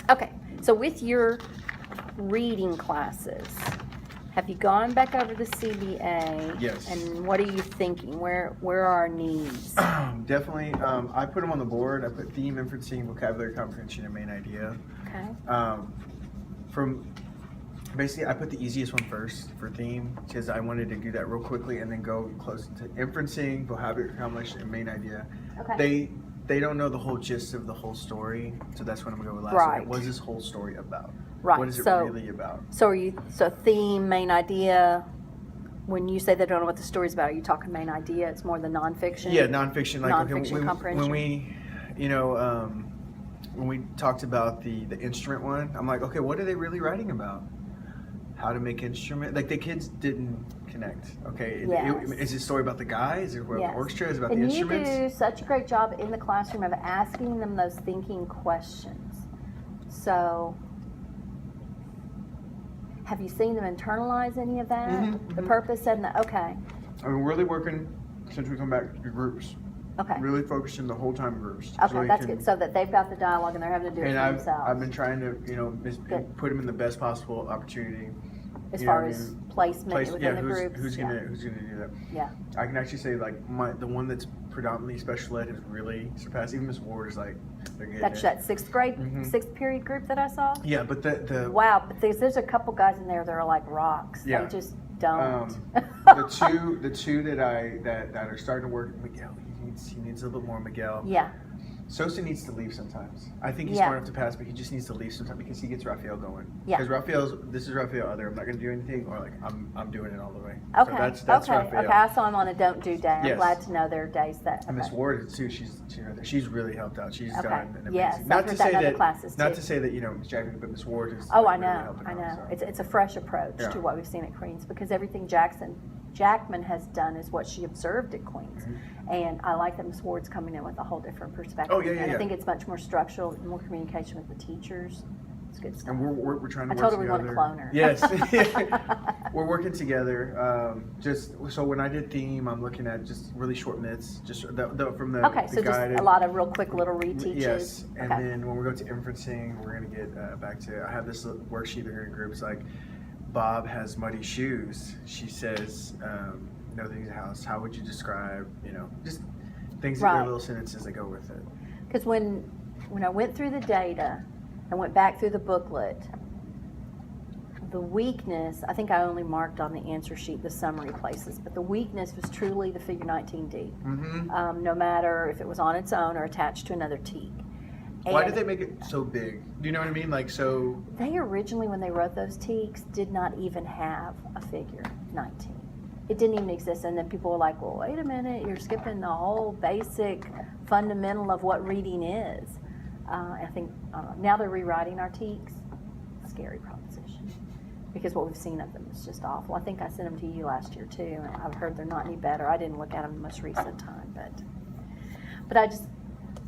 Okay, so with your reading classes, have you gone back over the CBA? Yes. And what are you thinking? Where are our needs? Definitely. I put them on the board. I put theme, inferencing, vocabulary comprehension, and main idea. Okay. From basically, I put the easiest one first for theme because I wanted to do that real quickly and then go close to inferencing, vocabulary comprehension, and main idea. Okay. They don't know the whole gist of the whole story, so that's what I'm gonna go with last. Right. Like, what is this whole story about? Right. What is it So- really about? So theme, main idea. When you say they don't know what the story's about, are you talking main idea? It's more the nonfiction. Yeah, nonfiction. Like Nonfiction okay, comprehension. when we, when we talked about the instrument one, I'm like, okay, what are they really writing about? How to make instrument? Like the kids didn't connect. Okay, Yes. is it a story about the guy? Is it about Yes. the orchestra? Is it about And the you instruments? do such a great job in the classroom of asking them those thinking questions. So, have you seen them internalize any of that? Mhm, The mhm. purpose and the, okay, I mean, really working since we come back to groups. okay. Really focusing the whole time groups. so Okay, they that's can- good. So that they've got the dialogue and they're having to do it And for I've themselves. been trying to Good. put them in the best possible opportunity. as you know far what I as mean? placement within the who's, groups. who's yeah. gonna do that? Yeah. I can actually say like the one that's predominantly special ed has really surpassed. Even Miss Ward is like they're getting That's it. that sixth grade, Mhm. sixth period group that I saw. Yeah, but the Wow, but there's a couple guys in there that are like rocks. Yeah. They just don't. the two that are starting to work. Miguel, he needs a little bit more. Miguel. Yeah. Sosa needs to leave sometimes. I think he's Yeah. smart enough to pass, but he just needs to leave sometimes because he gets Raphael going. Yeah. Because this is Raphael. Either I'm not going to do anything, or like I'm doing it all the way. Okay. So that's okay. Raphael. Okay. I saw him on a don't do day. I'm Yes. glad to know there are days that. And Miss okay. Ward is too. She's really helped out. She's Okay. done an amazing. Yes, I've not heard to that say in other that. classes, Not too. to say that Miss Jackson, but Miss Ward is. Oh, like, I know. Really helping I out, know. so. It's a fresh approach Yeah. to what we've seen at Queens because everything Jackman has done is what she observed at Queens. And I like that Ms. Ward's coming in with a whole different perspective. Oh, yeah, yeah, And I yeah. think it's much more structural, more communication with the teachers. It's good stuff. And we're trying to I work told her we together. want to clone her. Yes. We're working together. Just so when I did theme, I'm looking at just really short myths, just from the Okay, the so just guided. a lot of real quick little reteaches. Yes, and Okay. then when we go to inferencing, we're gonna get back to. I have this worksheet here in groups like. Bob has muddy shoes. She says, "No things in the house. How would you describe? Just things that Right. are little sentences that go with it." Because when I went through the data and went back through the booklet, the weakness, I think I only marked on the answer sheet the summary places, but the weakness was truly the figure 19D, Mm-hmm. no matter if it was on its own or attached to another teak. Why And did they make it so big? Do you know what I mean? Like so. They originally, when they wrote those teaks, did not even have a figure 19. It didn't even exist. And then people were like, well, wait a minute, you're skipping the whole basic fundamental of what reading is. I think now they're rewriting our teaks. Scary proposition. Because what we've seen of them is just awful. I think I sent them to you last year too, and I've heard they're not any better. I didn't look at them the most recent time, but I just,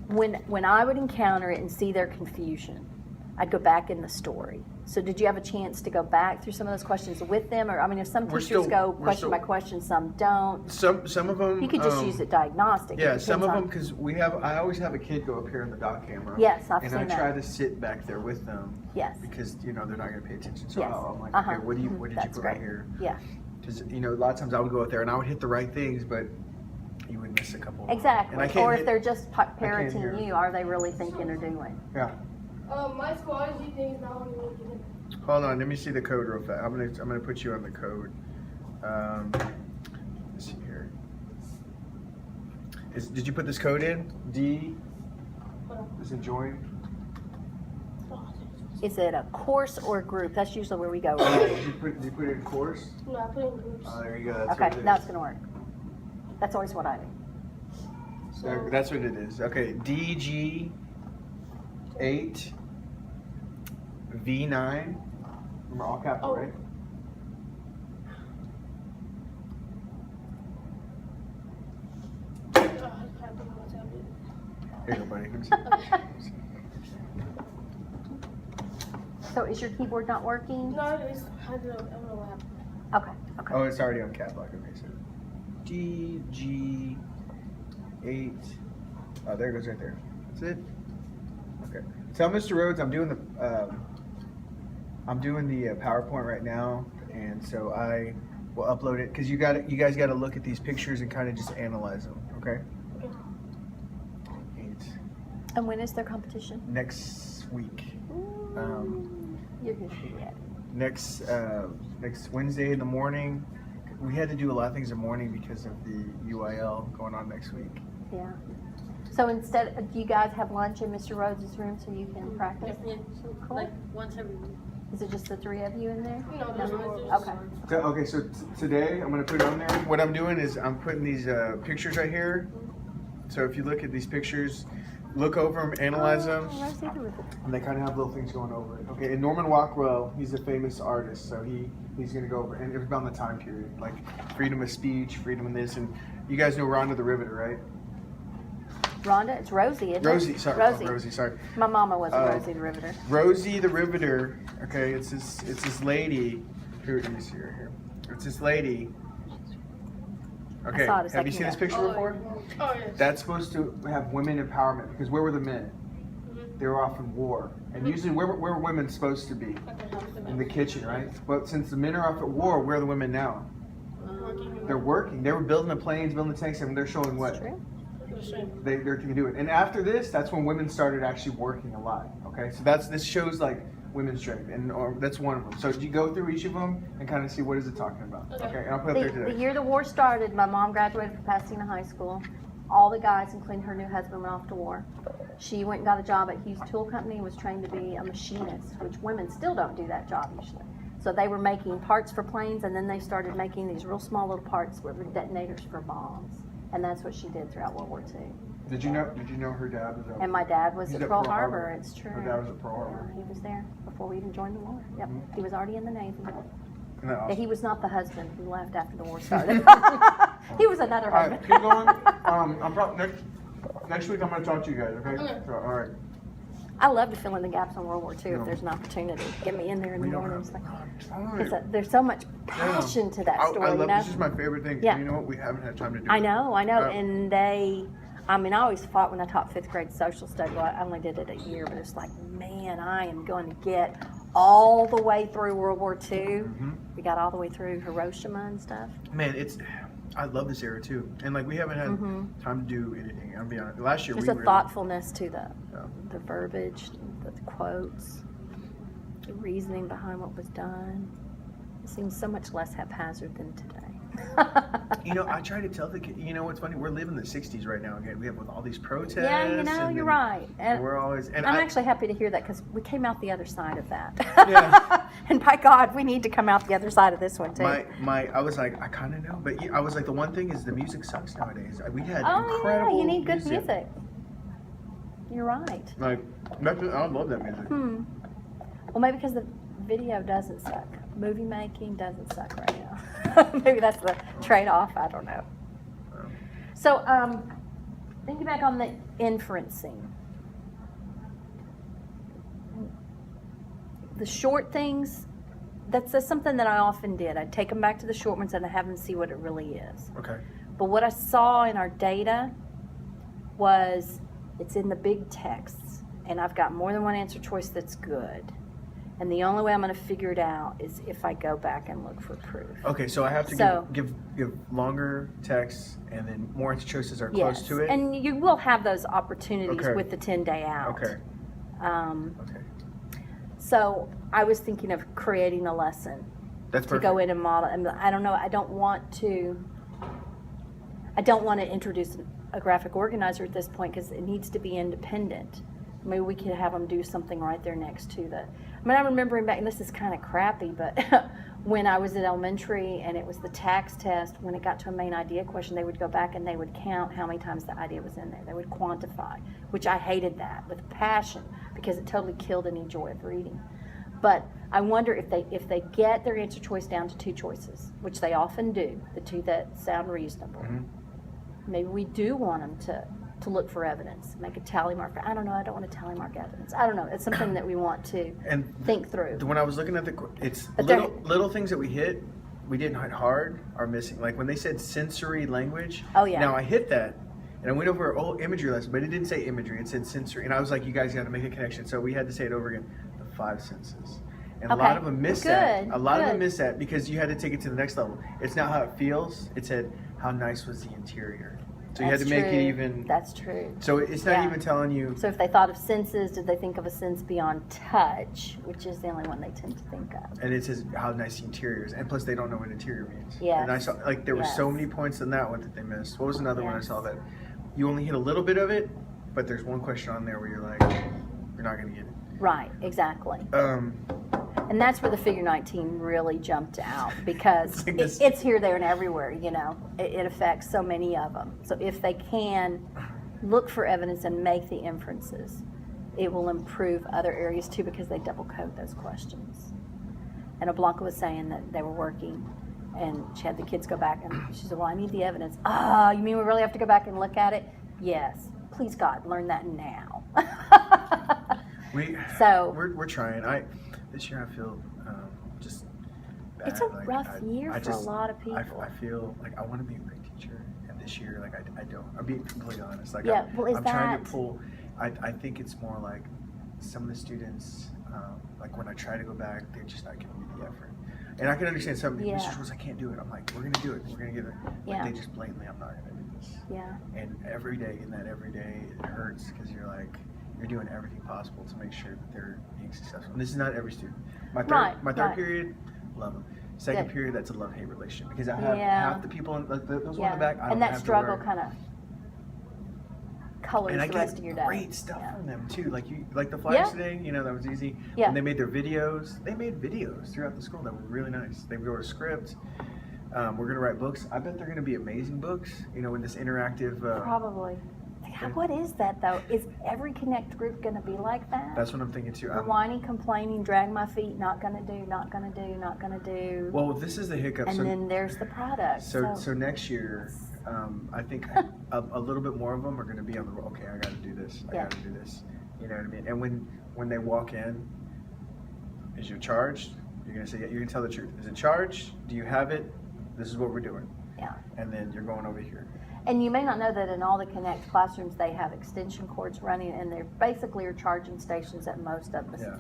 when I would encounter it and see their confusion, I'd go back in the story. So did you have a chance to go back through some of those questions with them? Or, I mean, if some We're teachers still- go we're question still- by question, some don't. Some of them. You could just use it diagnostic. It Yeah, some of depends them on- because I always have a kid go up here in the doc camera. Yes, I've and seen I that. try to sit back there with them. Yes. Because they're not going to pay attention. So Yes. I'm like, Uh-huh. okay, what did Mhm. you That's put right great. here? Yeah. Because a lot of times I would go out there and I would hit the right things, but you would miss a couple. Exactly. And I can't Or if hit- they're just hear. parroting you, are they really thinking or doing? Yeah. My squad G thing is not only looking Hold on, let me see the code real fast. I'm gonna put you on the code. Let's see here. Did you put this code in? D. Is it join? Is it a course or a group? That's usually where we go. Did you put it in course? No, I put in groups. Oh, there you go. That's Okay, what it now is. it's going to work. That's always what I do. That's what it is. Okay, DG 8 V9. Remember all capital, Oh. right? I have to put it on the tablet. Here you go, buddy. Let me see. So is your keyboard not working? No, it's I don't know what happened. Okay, okay. Oh, it's already on cap lock. Okay, so DG 8. Oh, there it goes right there. That's it. Okay. Tell Mr. Rhodes I'm doing the PowerPoint right now, and so I will upload it because you guys got to look at these pictures and kind of just analyze them. Okay. And when is their competition? Next week. You're going to be ready. Next Wednesday in the morning. We had to do a lot of things in the morning because of the UIL going on next week. Yeah. So instead, do you guys have lunch in Mr. Rhodes' room so you can practice? Yeah, Cool. like once every week. Is it just the three of you in there? No, there's more. Okay. So today I'm going to put it on there. What I'm doing is I'm putting these pictures right here. So if you look at these pictures, look over them, analyze them, Rosie the Riveter. and they kind of have little things going over it. Okay, and Norman Rockwell, he's a famous artist, so he's going to go over, and it's about the time period, like freedom of speech, freedom of this, and you guys know Rhonda the Riveter, right? Rhonda, it's Rosie, isn't it? Rosie, sorry. Rosie. Rosie, sorry. My mama was Rosie the Riveter. Rosie the Riveter, okay, it's this lady, here, let me see right here. It's this lady. Okay, saw it a have you second seen this ago. picture before? Oh, yes. That's supposed to have women empowerment, because where were the men? They were off in war. And usually where were women supposed to be? In the kitchen, right? But since the men are off at war, where are the women now? They're working. They were building the planes, building the tanks, and they're showing what? True. They can do it. And after this, that's when women started actually working a lot. Okay, so this shows like women's strength, and that's one of them. So you go through each of them and kind of see what is it talking about. Okay, and I'll put it there The today. year the war started, my mom graduated from Pasadena High School. All the guys, including her new husband, went off to war. She went and got a job at Hughes Tool Company and was trained to be a machinist, which women still don't do that job usually. So they were making parts for planes, and then they started making these real small little parts that were detonators for bombs. And that's what she did throughout World War II. Did you know her dad was? And my dad was He's at Pearl Harbor. It's true. Her dad was at Pearl Harbor. Yeah, he was there before we even joined the war. Yep, he was already in the Navy. Isn't that Yeah, awesome? he was not the husband who left after the war started. He was another All right, husband. keep going. I'm probably next week. I'm going to talk to you guys. Okay. Okay. So, all right. I love to fill in the gaps on World War II if there's an opportunity. Get me in there in the We don't mornings. have time. Because there's so much passion to that story, I you love know? this is my favorite thing. Yeah. You know what? We haven't had time to do. I it. know. Uh, And I always fought when I taught fifth grade social study. Well, I only did it a year, but it's like, man, I am going to get all the way through World War II. Mm-hmm. We got all the way through Hiroshima and stuff. Man, I love this era too, and like we haven't had time to do anything. I'll be honest. Last year There's we a really, thoughtfulness to Yeah. the verbiage, the quotes, the reasoning behind what was done. It seems so much less haphazard than today. You know, I try to tell the kids. You know what's funny? We're living the '60s right now again. We have with all these protests. Yeah, you know, and you're then right. And we're always. And I'm actually happy to hear that because we came out the other side of that. Yeah. And by God, we need to come out the other side of this one too. I was like, I kind of know, but I was like, the one thing is the music sucks nowadays. We had oh incredible yeah, you need good music. You're right. Like, I love that music. Well, maybe because the video doesn't suck. Movie making doesn't suck right now. Maybe that's the trade-off. I don't know. So, thinking back on the inferencing, the short things, that's something that I often did. I'd take them back to the short ones and I'd have them see what it really is. Okay. But what I saw in our data was it's in the big texts, and I've got more than one answer choice that's good. And the only way I'm going to figure it out is if I go back and look for proof. Okay, so I have to So- give longer texts, and then more answer choices are Yes, close to it. and you will have those opportunities Okay. with the 10-day out. Okay. Okay. So I was thinking of creating a lesson That's to perfect. go in and model. And I don't know. I don't want to introduce a graphic organizer at this point because it needs to be independent. Maybe we could have them do something right there next to the. I mean, I'm remembering back, and this is kind of crappy, but when I was at elementary and it was the tax test, when it got to a main idea question, they would go back and they would count how many times the idea was in there. They would quantify, which I hated that with passion because it totally killed any joy of reading. But I wonder if they get their answer choice down to two choices, which they often do, the two that sound reasonable. Mhm. Maybe we do want them to look for evidence, make a tally marker. I don't know. I don't want to tally mark evidence. I don't know. It's something that we want to And think through. when I was looking at it's But they're- little things that we didn't hit hard are missing. Like when they said sensory language. Oh, yeah. Now I hit that, And I went over a whole imagery lesson, but it didn't say imagery, it said sensory. And I was like, you guys got to make a connection. So we had to say it over again, the 5 senses. And a lot Okay. of them miss Good, that. A lot of them good. miss that because you had to take it to the next level. It's not how it feels, it said how nice was the interior. So you had to That's make true. it even. That's true. So it's not Yeah. even telling you. So if they thought of senses, did they think of a sense beyond touch, which is the only one they tend to think of? And it says how nice the interior is, and plus they don't know what interior means. Yes. And I saw like there were so Yes. many points in that one that they missed. What was another one I Yes. saw that you only hit a little bit of it, but there's one question on there where you're like, you're not gonna get it. Right, exactly. Um, And that's where the figure 19 really jumped out because like this- it's here, there, and everywhere, you know. It affects so many of them. So if they can look for evidence and make the inferences, it will improve other areas too because they double code those questions. And Blanca was saying that they were working and she had the kids go back and she said, well, I need the evidence. Ah, you mean we really have to go back and look at it? Yes. Please, God, learn that now. So- we're trying. This year I feel just bad. It's a Like, rough year I for just- a lot of people. I feel like I want to be a great teacher, and this year, like I don't. I'm being completely honest. Like Yeah, well, is I'm trying to that- pull. I think it's more like some of the students, like when I try to go back, they're just not giving me the effort. And I can understand some. Yeah. Mr. Schwarz, I can't do it. I'm like, we're gonna do it. We're gonna get it. But Yeah. they just blatantly, I'm not gonna do this. Yeah. And every day, it hurts because you're like, you're doing everything possible to make sure that they're being successful. And this is not every student. My third Right. period, love them. Second Good. period, that's a love-hate relationship because I have Yeah. half the people in like those Yeah. one in the back. I don't And that have to struggle work. kind of colors And I the get rest of your day. great stuff Yeah. from them too. Like the flyers Yeah. today, that was easy. Yeah. When they made their videos, they made videos throughout the school that were really nice. They wrote a script. We're gonna write books. I bet they're gonna be amazing books. In this interactive. Probably. What is that though? Is every Connect group going to be like that? That's what I'm thinking too. The whiny, complaining, drag my feet, not going to do, not going to do, not going to do. Well, this is the hiccup. and then there's the product. So next year, I think a little bit more of them are going to be on the okay. I got to do this. I Yeah. got to do this. You know what I mean? And when they walk in, is you charged? You're going to say you're going to tell the truth. Is it charged? Do you have it? This is what we're doing. Yeah. And then you're going over here. And you may not know that in all the Connect classrooms, they have extension cords running, and they're basically are charging stations at most of Yeah.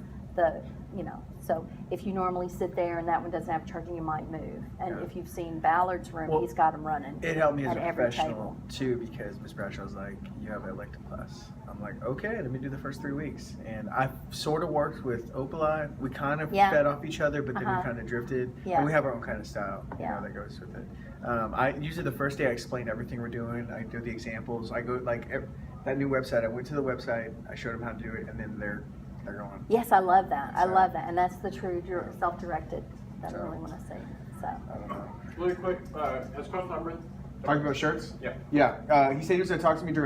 So if you normally sit there and that one doesn't have charging, you might move. And Yeah. if you've seen Ballard's room, Well, he's got them running. It helped me as at a every professional table. too because Miss Bradshaw was like, "You have an elective class." I'm like, "Okay, let me do the first 3 weeks." And I sort of worked with Opali. We kind of Yeah. fed off each other, but then Uh-huh. we kind of drifted. Yeah. And we have our own kind of style, Yeah. that goes with it. I usually the first day I explain everything we're doing. I do the examples. I go that new website. I went to the website. I showed them how to do it, and then they're going. Yes, I love that. I So- love that. And that's the true self-directed that I So- really want to see. So. I don't know. Really quick, has Coach not written? Talking about shirts? Yeah. Yeah. He said he was going to talk to me during.